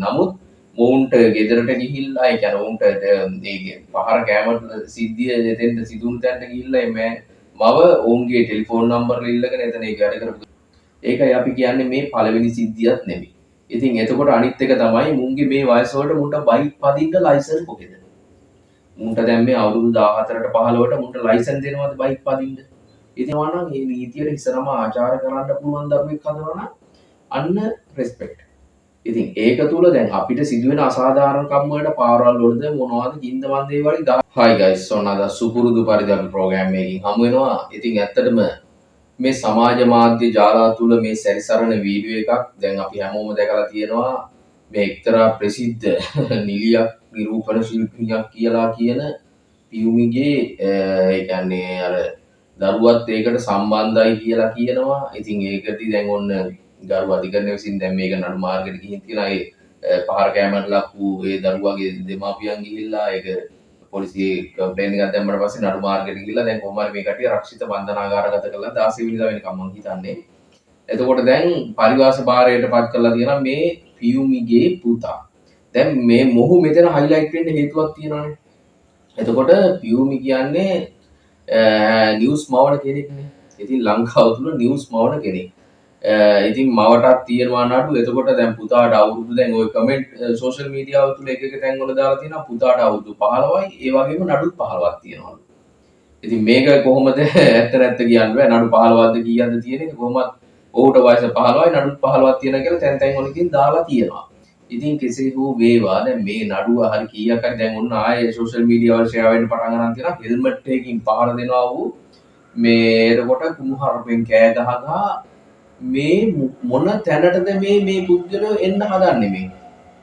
නමුත් මොවුන්ට ගෙදරට ගිහිල්ලා ඒ කියන්නේ ඔවුන්ට ඒ පහර කෑමට සිද්ධිය එතෙන්ට සිදුවුණු තැනට ගිහිල්ලා මේ මව ඔවුන්ගේ ටෙලිෆෝන් නම්බර් ඉල්ලගෙන එතන ඒක වැඩ කරපු ඒකයි අපි කියන්නේ මේ පළවෙනි සිද්ධියක් නෙමෙයි. ඉතින් එතකොට අනිත් එක තමයි මුන්ගේ මේ වයස වලට මුන්ට බයික් පදින්න ලයිසන්ස් කොහෙද? මුන්ට දැන් මේ අවුරුදු 14ට 15ට මුන්ට ලයිසන්ස් දෙනවද බයික් පදින්න? ඉතින් වනම් මේ නීතියට ඉස්සරම ආචාර කරන්න පුළුවන් දරුවෙක් හදනවා නම් අන්න රෙස්පෙක්ට්. ඉතින් ඒක තුල දැන් අපිට සිදුවෙන අසාධාරණකම් වලට පාරවල් වලද මොනවද කින්ද මන්දේ වගේ Hi guys ඔන්න අද සුපුරුදු පරිදි අපි ප්‍රෝග්‍රෑම් එකකින් හමු වෙනවා. ඉතින් ඇත්තටම මේ සමාජ මාධ්‍ය ජාලා තුල මේ සැරිසරන වීඩියෝ එකක් දැන් අපි හැමෝම දැකලා තියෙනවා. මේ එක්තරා ප්‍රසිද්ධ නිලියක් නිරූපණ ශිල්පිනියක් කියලා කියන පියුමිගේ ඒ කියන්නේ අර දරුවත් ඒකට සම්බන්ධයි කියලා කියනවා. ඉතින් ඒකටි දැන් ඔන්න ගරු අධිකරණය විසින් දැන් මේක නඩු මාර්ගයට ගිහින් තියෙනවා. ඒ පහර කෑමට ලක් වූ ඒ දරුවාගේ දෙමාපියන් ගිහිල්ලා ඒක පොලිසියේ කම්ප්ලේන්ට් එකක් දැම්මට පස්සේ නඩු මාර්ගයට ගිහිල්ලා දැන් කොහොම හරි මේ කටිය රක්ෂිත බන්ධනාගාරගත කරලා 16 වෙනිදා වෙනකම් මම හිතන්නේ. එතකොට දැන් පරිවාස භාරයට පත් කරලා තියෙනවා මේ පියුමිගේ පුතා. දැන් මේ මොහු මෙතන හයිලයිට් වෙන්න හේතුවක් තියෙනවානේ. එතකොට පියුමි කියන්නේ නිවුස් මවන කෙනෙක්නේ. ඉතින් ලංකාව තුල නිවුස් මවන කෙනෙක්. ඉතින් මවටත් තියෙනවා නඩු. එතකොට දැන් පුතාට අවුරුදු දැන් ওই කමෙන්ට් සෝෂල් මීඩියාව තුල එක එක තැන් වල දාලා තියෙනවා පුතාට අවුරුදු 15යි ඒ වගේම නඩුත් 15ක් තියෙනවා. ඉතින් මේක කොහොමද ඇත්ත නැත්ත කියන්න බෑ. නඩු 15ක්ද කීයක්ද තියෙන එක කොහොමත් ඔහුට වයස 15යි නඩුත් 15ක් තියෙනවා කියලා තැන් තැන් වල ඉතින් දාලා තියෙනවා. ඉතින් කෙසේ හෝ වේවා දැන් මේ නඩුව හරි කීයක් හරි දැන් ඔන්න ආයේ සෝෂල් මීඩියා වල ෂෙයා වෙන්න පටන් ගන්න තියෙනවා. හෙල්මට් එකකින් පහර දෙනවා වූ මේ එතකොට කුණුහරුපෙන් කෑ ගහගා මේ මොන තැනටද මේ පුද්ගලයෝ එන්න හදන්නේ මේ.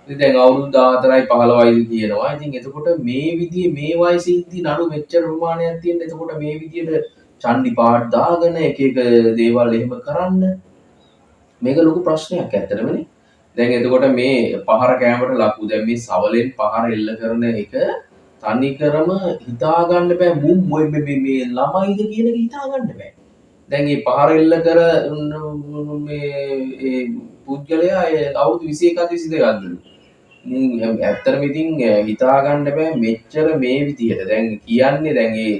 ඉතින් දැන් අවුරුදු 14යි 15යි කියනවා. ඉතින් එතකොට මේ විදිහේ මේ වයසේ ඉඳි නඩු මෙච්චර ප්‍රමාණයක් තියෙන. එතකොට මේ විදිහට චණ්ඩි පාට දාගෙන එක එක දේවල් එහෙම කරන්න මේක ලොකු ප්‍රශ්නයක් ඇත්තටමනේ. දැන් එතකොට මේ පහර කෑමට ලකු දැන් මේ සවලෙන් පහර එල්ල කරන එක තනිකරම හිතා ගන්න බෑ මුම් මේ ළමයිද කියන එක හිතා ගන්න බෑ. දැන් මේ පහර එල්ල කර මේ පුද්ගලයා අවුරුදු 21ක් 22ක්දලු. ඇත්තටම ඉතින් හිතා ගන්න බෑ මෙච්චර මේ විදිහට. දැන් කියන්නේ දැන් මේ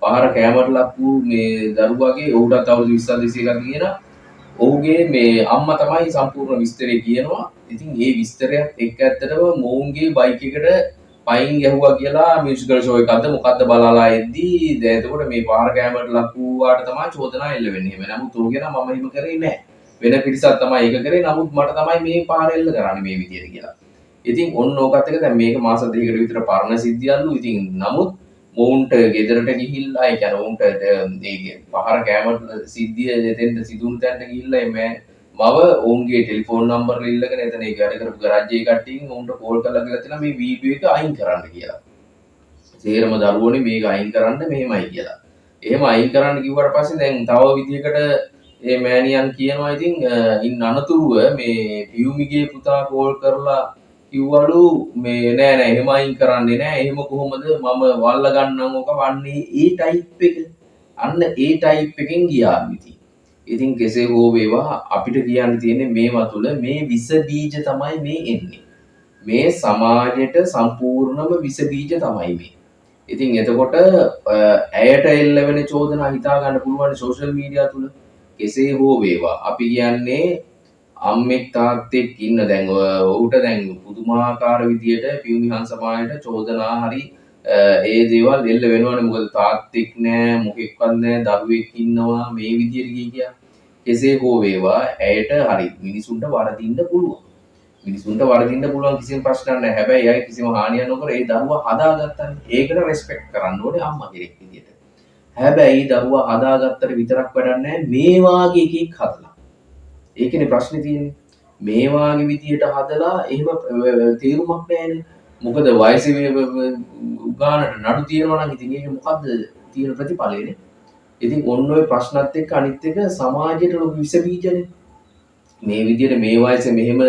පහර කෑමට ලක් වූ මේ දරුවාගේ ඔහුටත් අවුරුදු 20ක් 21ක් කියන ඔහුගේ මේ අම්මා තමයි සම්පූර්ණ විස්තරය කියනවා. ඉතින් මේ විස්තරයත් එක්ක ඇත්තටම මොවුන්ගේ බයික් එකට පයින් ගැහුවා කියලා මියුසිකල් ෂෝ එකක්ද මොකද්ද බලලා එද්දී දැන් එතකොට මේ පහර කෑමට ලක් වූවාට තමයි චෝදනා එල්ල වෙන්නේ. එහෙම නමුත් ඔහු කියන මම එහෙම කරේ නැහැ. වෙන පිරිසක් තමයි ඒක කරේ. නමුත් මට තමයි මේ පහර එල්ල කරන්නේ මේ විදියට කියලා. ඉතින් ඔන්න ඕකත් එක දැන් මේක මාස දෙකකට විතර පරණ සිද්ධියක්ලු. ඉතින් නමුත් මොවුන්ට ගෙදරට ගිහිල්ලා ඒ කියන්නේ ඔවුන්ට ඒ පහර කෑමට සිද්ධිය එතෙන්ට සිදුවුණු තැනට ගිහිල්ලා මේ මව ඔවුන්ගේ ටෙලිෆෝන් නම්බර් ඉල්ලගෙන එතන ඒ වැඩ කරපු ගරාජ් එකේ කට්ටියන් ඔවුන්ට කෝල් කරලා කියලා තියෙනවා මේ වීඩියෝ එක අයින් කරන්න කියලා. සේරම දරුවෝනේ මේක අයින් කරන්න මෙහෙමයි කියලා. එහෙම අයින් කරන්න කිව්වට පස්සේ දැන් තව විදියකට මේ මෑණියන් කියනවා ඉතින් ඉන් අනතුරුව මේ පියුමිගේ පුතා කෝල් කරලා කිව්වලු මේ නෑ එහෙම අයින් කරන්නේ නෑ. එහෙම කොහොමද මම වල්ල ගන්නම් ඕක වන්නේ ඒ ටයිප් එක. අන්න ඒ ටයිප් එකෙන් ගියා ඉතින්. ඉතින් කෙසේ හෝ වේවා අපිට කියන්න තියෙන්නේ මේවා තුළ මේ විස බීජ තමයි මේ එන්නේ. මේ සමාජයට සම්පූර්ණම විස බීජ තමයි මේ. ඉතින් එතකොට ඇයට එල්ල වෙන චෝදනා හිතා ගන්න පුළුවන් සෝෂල් මීඩියා තුල. කෙසේ හෝ වේවා අපි කියන්නේ අම්මෙක් තාත්තෙක් ඉන්න දැන් ඔහුට දැන් පුදුමාකාර විදියට පියුමි හංසමායට චෝදනා හරි ඒ දේවල් එල්ල වෙනවනේ. මොකද තාත්තෙක් නෑ මොකෙක්වත් නෑ දරුවෙක් ඉන්නවා මේ විදියට කියා. කෙසේ හෝ වේවා ඇයට හරි මිනිසුන්ට වරදින්න පුළුවන්. මිනිසුන්ට වරදින්න පුළුවන් කිසිම ප්‍රශ්නයක් නැහැ. හැබැයි අය කිසිම හානියක් නොකර ඒ දරුවා හදාගත්තානේ. ඒකට රෙස්පෙක්ට් කරන්න ඕනේ අම්මා කෙනෙක් විදියට. හැබැයි දරුවා හදාගත්තට විතරක් වැඩක් නැහැ මේ වාගේ එකෙක් හදලා. ඒකනේ ප්‍රශ්නේ තියෙන්නේ. මේ වාගේ විදියට හදලා එහෙම තීරුමක් නැහැනේ. මොකද වයසේ උගානට නඩු තියෙනවා නම් ඉතින් ඒක මොකද්ද තියෙන ප්‍රතිඵලයනේ. ඉතින් ඔන්න ඔය ප්‍රශ්නත් එක්ක අනිත් එක සමාජයට ලොකු විස බීජනේ. මේ විදියට මේ වයසේ මෙහෙම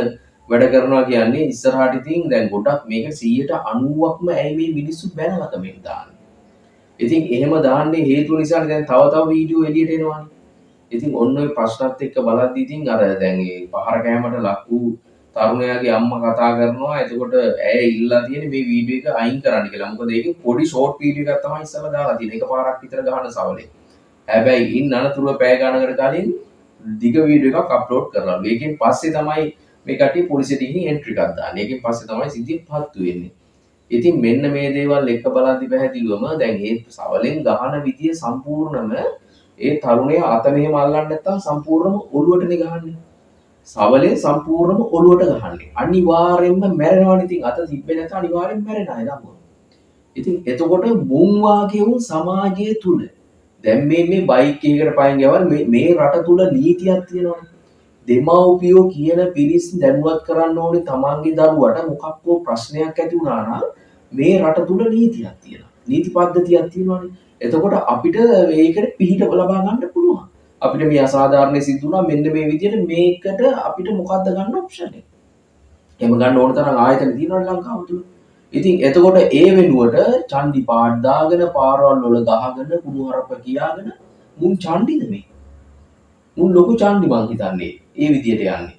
වැඩ කරනවා කියන්නේ ඉස්සරහට ඉතින් දැන් ගොඩක් මේක 90%ක්ම ඇයි මේ මිනිස්සු බැනලා කමෙන් දාන්නේ. ඉතින් එහෙම දාන්නේ හේතුව නිසානේ දැන් තව වීඩියෝ එළියට එනවානේ. ඉතින් ඔන්න ඔය ප්‍රශ්නත් එක්ක බලද්දි ඉතින් අර දැන් මේ පහර කෑමට ලක් වූ තරුණයාගේ අම්මා කතා කරනවා. එතකොට ඇය ඉල්ලලා තියෙන්නේ මේ වීඩියෝ එක අයින් කරන්න කියලා. මොකද ඒකේ පොඩි ෂෝට් වීඩියෝ එකක් තමයි ඉස්සලා දාලා තියෙන්නේ. එකපාරක් විතර ගහන සවලේ. හැබැයි ඉන් අනතුරුව පැය ගණනකට කලින් දිග වීඩියෝ එකක් අප්ලෝඩ් කරනලු. ඒකෙන් පස්සේ තමයි මේ කට්ටිය පොලිසියට ගිහින් එන්ට්‍රි එකක් දාන්නේ. ඒකෙන් පස්සේ තමයි සිද්ධිය පත්තු වෙන්නේ. ඉතින් මෙන්න මේ දේවල් එක බලද්දි පැහැදිලිවම දැන් මේ සවලෙන් ගහන විදිය සම්පූර්ණම ඒ තරුණයා අත මෙහෙම අල්ලන්නේ නැත්නම් සම්පූර්ණම ඔළුවටනේ ගහන්නේ. සවලෙන් සම්පූර්ණම ඔළුවට ගහන්නේ. අනිවාර්යෙන්ම මැරෙනවනේ. ඉතින් අත තිබ්බේ නැත්නම් අනිවාර්යෙන් මැරෙනවා නේද? ඉතින් එතකොට මුන් වාගේ වුන් සමාජය තුල දැන් මේ බයික් එකකට පයින් ගියවල් මේ රට තුල නීතියක් තියෙනවානේ. දෙමව්පියෝ කියන පිරිස් දැනුවත් කරන්න ඕනේ තමන්ගේ දරුවට මොකක්කෝ ප්‍රශ්නයක් ඇති වුණා නම් මේ රට තුල නීතියක් තියෙනවා. නීති පද්ධතියක් තියෙනවානේ. එතකොට අපිට මේකට පිහිට ලබා ගන්න පුළුවන්. අපිට මේ අසාධාරණ සිද්ධ වුණා මෙන්න මේ විදිහට මේකට අපිට මොකද්ද ගන්න ඔප්ෂන් එක? එහෙම ගන්න ඕන තරම් ආයතන තියෙනවනේ ලංකාව තුල. ඉතින් එතකොට ඒ වෙනුවට චන්ඩි පාඩ් දාගෙන පාරවල් වල ගහගෙන කුණුහරුප කියාගෙන මුන් චන්ඩිද මේ? මුන් ලොකු චන්ඩි මං හිතන්නේ. ඒ විදිහට යන්නේ.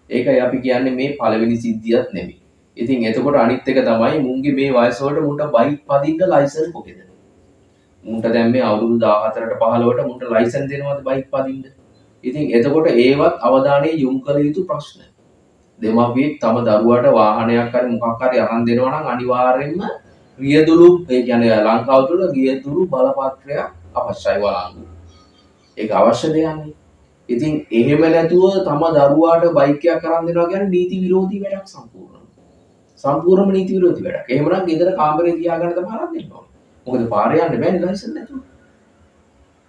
ඒකයි අපි කියන්නේ මේ පළවෙනි සිද්ධියක් නෙමෙයි. ඉතින් එතකොට අනිත් එක තමයි මුන්ගේ මේ වයස වලට මුන්ට බයික් පදින්න ලයිසන්ස් කොහෙද? මුන්ට දැන් මේ අවුරුදු 14ට 15ට මුන්ට ලයිසන්ස් දෙනවද බයික් පදින්න? ඉතින් එතකොට ඒවත් අවධානය යොමු කළ යුතු ප්‍රශ්න. දෙමාපියෙක් තම දරුවාට වාහනයක් හරි මොකක් හරි අරන් දෙනවා නම් අනිවාර්යයෙන්ම රියදුරු ඒ කියන්නේ ලංකාව තුළ රියදුරු බලපත්‍රයක් අවශ්‍යයි වළංගු. ඒක අවශ්‍ය දෙයක්නේ. ඉතින් එහෙම නැතුව තම දරුවාට බයික් එකක් අරන් දෙනවා කියන්නේ නීති විරෝධී වැඩක් සම්පූර්ණම. සම්පූර්ණම නීති විරෝධී වැඩක්. එහෙමනම් ගෙදර කාමරේ තියාගෙන තමයි අරන් දෙන්න ඕනේ. මොකද පාරේ යන්න බෑනේ ලයිසන් නැතුව.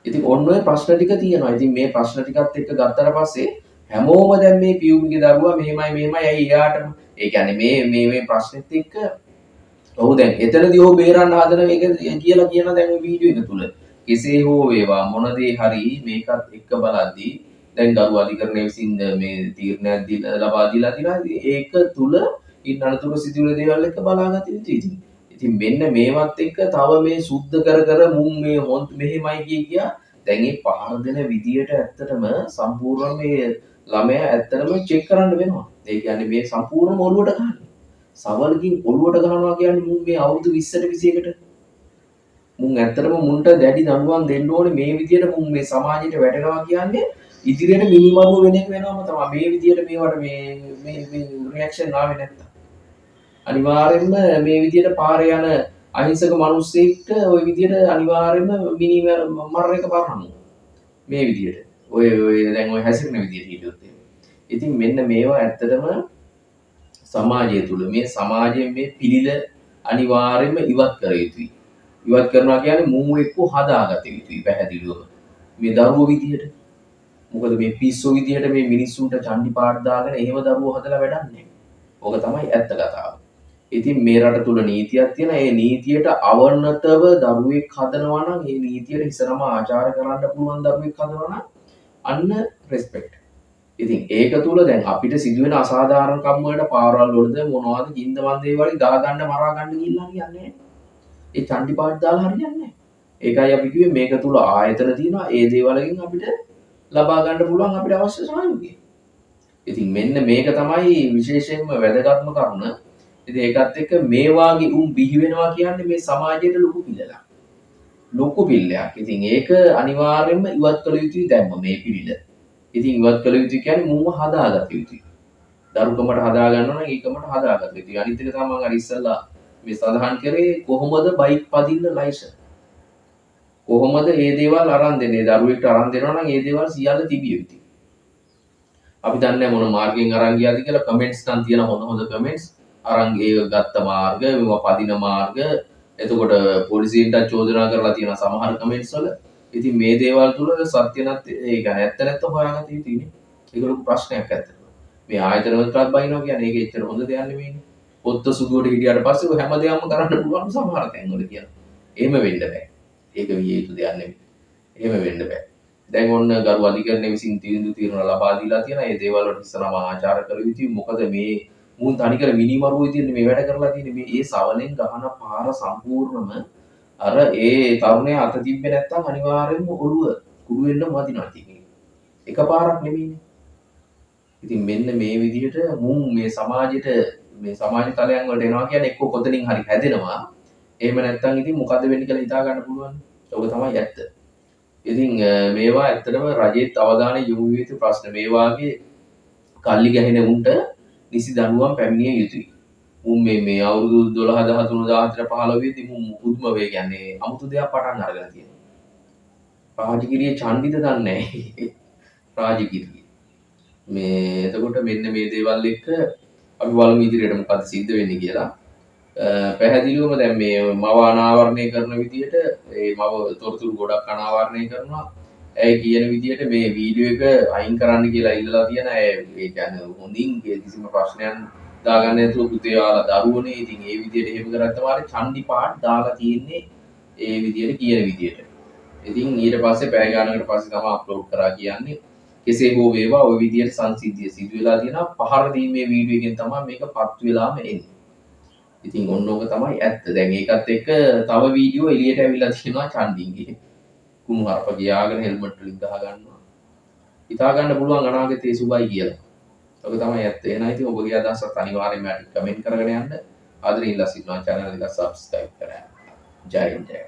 ඉතින් ඔන්න ඔය ප්‍රශ්න ටික තියෙනවා. ඉතින් මේ ප්‍රශ්න ටිකත් එක්ක ගත්තට පස්සේ හැමෝම දැන් මේ පියුම්ගේ දරුවා මෙහෙමයි ඇයි එයාට ඒ කියන්නේ මේ ප්‍රශ්නෙත් එක්ක ඔහු දැන් එතනදී ඔහු බේරන්න හදන එක කියලා කියන දැන් මේ වීඩියෝ එක තුල කෙසේ හෝ වේවා මොන දේ හරි මේකත් එක්ක බලද්දී දැන් ගරු අධිකරණය විසින් මේ තීරණයක් ලබා දීලා තිනවා. ඒක තුල ඉන්න අනතුරු සිදුවෙන දේවල් එක්ක බලාගත යුතුයි. ඉතින් මෙන්න මේවත් එක්ක තව මේ සුද්ධ කර මුන් මේ හොන්ත් මෙහෙමයි කියා දැන් මේ පහර දෙන විදියට ඇත්තටම සම්පූර්ණ මේ ළමයා ඇත්තටම චෙක් කරන්න වෙනවා. ඒ කියන්නේ මේ සම්පූර්ණ ඔළුවට ගන්න. සවලකින් ඔළුවට ගන්නවා කියන්නේ මුන් මේ අවුරුදු 20ට 21ට මුන් ඇත්තටම මුන්ට දැඩි දඬුවම් දෙන්න ඕනේ මේ විදියට මුන් මේ සමාජයට වැටෙනවා කියන්නේ ඉදිරියට මිනිමරුව වෙන එක වෙනවම තමයි. මේ විදියට මේවට මේ රියැක්ෂන් ආවේ නැත්තම්. අනිවාර්යෙන්ම මේ විදියට පාරේ යන අහිංසක මිනිස්සෙක්ට ওই විදියට අනිවාර්යෙන්ම මරණ එක බලන්න. මේ විදියට. ඔය දැන් ඔය හැසිරෙන විදියට හිටියොත් ඉතින් මෙන්න මේවා ඇත්තටම සමාජය තුල මේ සමාජයෙන් මේ පිළිල අනිවාර්යයෙන්ම ඉවත් කර යුතුයි. ඉවත් කරනවා කියන්නේ මුන් එක්ක හදාගත යුතුයි පැහැදිලිවම. මේ දරුවෝ විදියට. මොකද මේ පිස්සෝ විදියට මේ මිනිස්සුන්ට චන්ඩි පාඩ දාගෙන එහෙම දරුවෝ හදලා වැඩක් නැහැ. ඕක තමයි ඇත්ත කතාව. ඉතින් මේ රට තුල නීතියක් තියෙනවා. ඒ නීතියට අවනතව දරුවෙක් හදනවා නම් ඒ නීතියට ඉස්සරම ආචාර කරන්න පුළුවන් දරුවෙක් හදනවා නම් අන්න රෙස්පෙක්ට්. ඉතින් ඒක තුල දැන් අපිට සිදුවෙන අසාධාරණකම් වලට පාරවල් වලද මොනවද ජින්ද වන්දේ වලින් ගහ ගන්න මරා ගන්න ගිහිල්ලා හරියන්නේ නැහැ. ඒ චන්ඩි පාඩ දාලා හරියන්නේ නැහැ. ඒකයි අපි කිව්වේ මේක තුල ආයතන තියෙනවා. ඒ දේවල්කින් අපිට ලබා ගන්න පුළුවන් අපිට අවශ්‍ය සහයෝගය. ඉතින් මෙන්න මේක තමයි විශේෂයෙන්ම වැදගත්ම කරුණ. ඉතින් ඒකත් එක්ක මේ වාගේ උන් බිහි වෙනවා කියන්නේ මේ සමාජයට ලොකු පිළිලක්. ලොකු පිළිලයක්. ඉතින් ඒක අනිවාර්යයෙන්ම ඉවත් කළ යුතුයි දැම්ම මේ පිළිල. ඉතින් ඉවත් කළ යුතුයි කියන්නේ මුන්ව හදාගත යුතුයි. දරුකමට හදා ගන්නවා නම් ඒකමට හදාගත යුතුයි. අනිත් එක තමයි මම අර ඉස්සල්ලා මේ සඳහන් කරේ කොහොමද බයික් පදින්න ලයිසන්. කොහොමද මේ දේවල් අරන් දෙන්නේ? දරුවෙක්ට අරන් දෙනවා නම් මේ දේවල් සියල්ල තිබිය යුතුයි. අපි දන්නේ මොන මාර්ගයෙන් අරන් ගියාද කියලා කමෙන්ට්ස් නම් තියෙන හොඳ කමෙන්ට්ස් අරන් ඒ ගත්ත මාර්ග මේවා පදින මාර්ග එතකොට පොලිසියට චෝදනා කරලා තියෙන සමහර කමෙන්ට්ස් වල ඉතින් මේ දේවල් තුල සත්‍ය නැත් ඒ කියන්නේ ඇත්ත නැත්ත හොයාගන්න තියෙන්නේ. ඒක ලොකු ප්‍රශ්නයක් ඇත්තට. මේ ආයතන වලට බයිනවා කියන්නේ ඒක එච්චර හොඳ දෙයක් නෙමෙයිනේ. පොත්ත සුදුවට හිටියට පස්සේ ඔය හැම දෙයක්ම කරන්න පුළුවන් සමහර තැන්වල කියන. එහෙම වෙන්න බෑ. ඒක විය යුතු දෙයක් නෙමෙයි. එහෙම වෙන්න බෑ. දැන් ඔන්න ගරු අධිකරණය විසින් තීරණ ලබා දීලා තියෙනවා. මේ දේවල් වලට ඉස්සරහම ආචාර කළ යුතුයි. මොකද මේ මුන් තනිකර මිනිමරුව විදියට මේ වැඩ කරලා තියෙන්නේ. මේ ඒ සවලෙන් ගහන පාර සම්පූර්ණම අර ඒ තරුණයා අත තිබ්බේ නැත්තම් අනිවාර්යෙන්ම ඔළුව කුඩු වෙන්න වදිනවා තියෙන්නේ. එකපාරක් නෙමෙයිනේ. ඉතින් මෙන්න මේ විදිහට මුන් මේ සමාජයට මේ සමාජ තලයන් වලට එනවා කියන්නේ එක්ක කොතනින් හරි හැදෙනවා. එහෙම නැත්නම් ඉතින් මොකද්ද වෙන්නේ කියලා හිතා ගන්න පුළුවන්. ඒක තමයි ඇත්ත. ඉතින් මේවා ඇත්තටම රජයේත් අවධානය යොමු විය යුතු ප්‍රශ්න. මේ වාගේ කල්ලි ගැහෙන උන්ට නිසි දඬුවම් පැමිණිය යුතුයි. උන් මේ අවුරුදු 12 13 14 15 දී මුන් පුදුම වේ කියන්නේ අමුතු දෙයක් පටන් අරගෙන තියෙනවා. රාජගිරියේ ඡන්දිත දන්නේ නැහැ. රාජගිරිය. මේ එතකොට මෙන්න මේ දේවල් එක්ක අපි බලමු ඉදිරියට මොකද්ද සිද්ධ වෙන්නේ කියලා. පැහැදිලිවම දැන් මේ මව අනාවරණය කරන විදිහට ඒ මව තොරතුරු ගොඩක් අනාවරණය කරනවා. ඇය කියන විදිහට මේ වීඩියෝ එක අයින් කරන්න කියලා ඉල්ලලා තියෙන අය ඒ කියන්නේ හොඳින් කිසිම ප්‍රශ්නයක් දාගන්න නැතුව පුතේ ආලා දරුවනේ ඉතින් ඒ විදිහට එහෙම කරත් තමයි චන්දි පාට් දාලා තියෙන්නේ ඒ විදිහට කියන විදිහට. ඉතින් ඊට පස්සේ පැය ගානකට පස්සේ තමයි අප්ලෝඩ් කරා කියන්නේ. කෙසේ හෝ වේවා ওই විදිහට සංසිද්ධිය සිදු වෙලා තියෙනවා. පහර දීමේ වීඩියෝ එකෙන් තමයි මේක පත් වෙලාම එන්නේ. ඉතින් ඔන්න ඕක තමයි ඇත්ත. දැන් ඒකත් එක්ක තව වීඩියෝ එළියට ඇවිල්ලා තියෙනවා චන්දින්ගේ. කුණු හරප ගියාගෙන හෙල්මට් වලින් ගහ ගන්නවා. හිතා ගන්න පුළුවන් අනාගතේ සුබයි කියලා. ඔක තමයි ඇත්ත. එහෙනම් ඉතින් ඔබගේ අදහසත් අනිවාර්යයෙන්ම කමෙන්ට් කරගෙන යන්න. ආදරෙන් ඉල්ලා සිටිනවා channel එක subscribe කරන්න. ජය ජය.